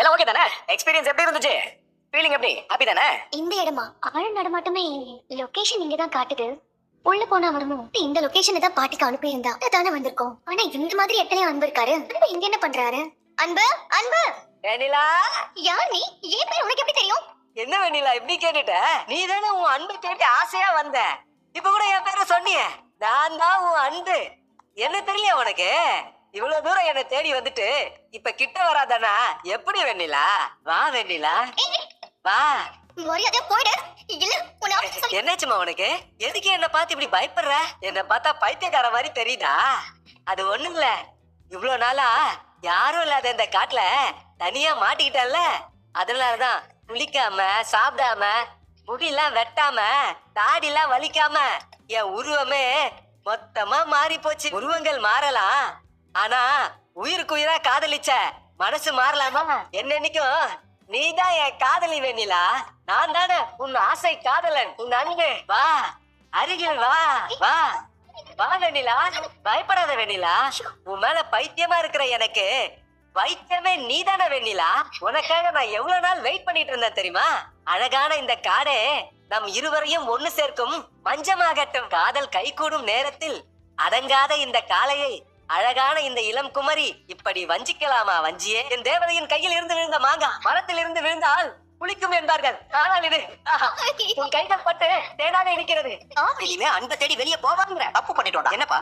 எல்லாம் ஓகே தானே? எக்ஸ்பீரியன்ஸ் எப்படி இருந்துச்சு? ஃபீலிங் எப்படி? ஹாப்பி தானே? இந்த இடமா ஆள் நடமாட்டமே லொகேஷன் இங்க தான் காட்டுது. உள்ள போனா வருமோ? இந்த லொகேஷனை தான் பாட்டிக்கு அனுப்பி இருந்தா தானே வந்திருக்கோம். ஆனா இந்த மாதிரி எத்தனையோ அன்பு இருக்காரு. அன்பு இங்க என்ன பண்றாரு? அன்பு அன்பு வெண்ணிலா, யார் நீ? ஏன் பேர் உனக்கு எப்படி தெரியும்? என்ன வெண்ணிலா இப்படி கேட்டுட்ட? நீ தானே உன் அன்பு கேட்டு ஆசையா வந்த. இப்ப கூட என் பேரை சொன்னியே. நான் தான் உன் அன்பு. என்ன தெரியல உனக்கு? இவ்வளவு தூரம் என்ன தேடி வந்துட்டு இப்ப கிட்ட வராதானா? எப்படி வெண்ணிலா? வா வெண்ணிலா, வா. மரியாதை போயிடு. இல்ல என்னாச்சுமா உனக்கு? எதுக்கு என்ன பார்த்து இப்படி பயப்படுற? என்ன பார்த்தா பைத்தியக்கார மாதிரி தெரியுதா? அது ஒண்ணும் இல்ல, இவ்வளவு நாளா யாரும் இல்லாத இந்த காட்டுல தனியா மாட்டிக்கிட்டல்ல, அதனாலதான் குளிக்காம சாப்பிடாம முடியெல்லாம் வெட்டாம தாடிலாம் வலிக்காம என் உருவமே மொத்தமா மாறி போச்சு. உருவங்கள் மாறலாம், ஆனா உயிருக்கு உயிரா காதலிச்ச மனசு மாறலாமா? என்னன்னைக்கும் நீதான் என் காதலி வெண்ணிலா. நான் தானே உன் ஆசை காதலன், உன் அன்பு. வா, அருகில் வா, வா வா வெண்ணிலா. பயப்படாத வெண்ணிலா. உன் மேல பைத்தியமா இருக்கிற எனக்கு வைத்தியமே நீதானே வெண்ணிலா. உனக்காக நான் எவ்வளவு நாள் வெயிட் பண்ணிட்டு இருந்தேன் தெரியுமா? அழகான இந்த காடே நம் இருவரையும் ஒண்ணு சேர்க்கும் மஞ்சமாகட்டும். காதல் கைகூடும் நேரத்தில் அடங்காத இந்த காளையை அழகான இந்த இளம் குமரி இப்படி வஞ்சிக்கலாமா? வஞ்சியே, என் தேவதையின் கையில் இருந்து விழுந்த மாங்கா மரத்தில் இருந்து விழுந்தால் புளிக்கும் என்பார்கள். ஆனால் இது உன் கைகள் பட்டு தேனாக இருக்கிறது. இனிமே அன்பை தேடி வெளியே போவாங்க. தப்பு பண்ணிட்டோம்டா. என்னப்பா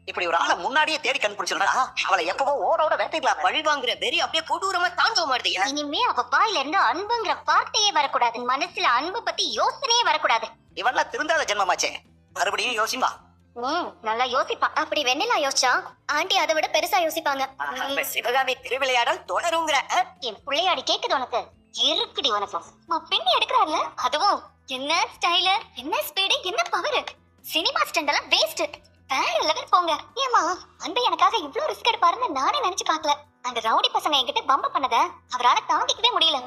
இப்படி ஒரு ஆளை முன்னாடியே தேடி கண்டுபிடிச்சிருந்தா அவளை எப்பவோ ஓட வேட்டைக்கலாம். பழி வாங்குற வெறி அப்படியே கொடூரமா தாங்க மாட்டேது. இனிமே அவ வாயில இருந்து அன்புங்கிற வார்த்தையே வரக்கூடாது. மனசுல அன்பு பத்தி யோசனையே வரக்கூடாது. இவெல்லாம் திருந்தாத ஜென்மமாச்சே. மறுபடியும் யோசிப்பா. நல்லா யோசிப்பா. அப்படி வெண்ணிலா யோசிச்சா ஆண்டி அதை விட பெருசா யோசிப்பாங்க. சிவகாமி திருவிளையாடல் தொடருங்கிற என் பிள்ளையாடி கேக்குது உனக்கு? இருக்குடி உனக்கு. பெண்ணி எடுக்கிறாருல, அதுவும் என்ன ஸ்டைலு, என்ன ஸ்பீடு, என்ன பவர். சினிமா ஸ்டண்ட் எல்லாம் வேஸ்ட். வேற லெவல் போங்க. ஏமா அன்பு எனக்காக இவ்ளோ ரிஸ்க் எடுப்பாருன்னு நானே நினைச்சு பார்க்கல. அந்த ரவுடி பசங்க என்கிட்ட பம்ப பண்ணத அவரால தாங்கிக்கவே முடியல.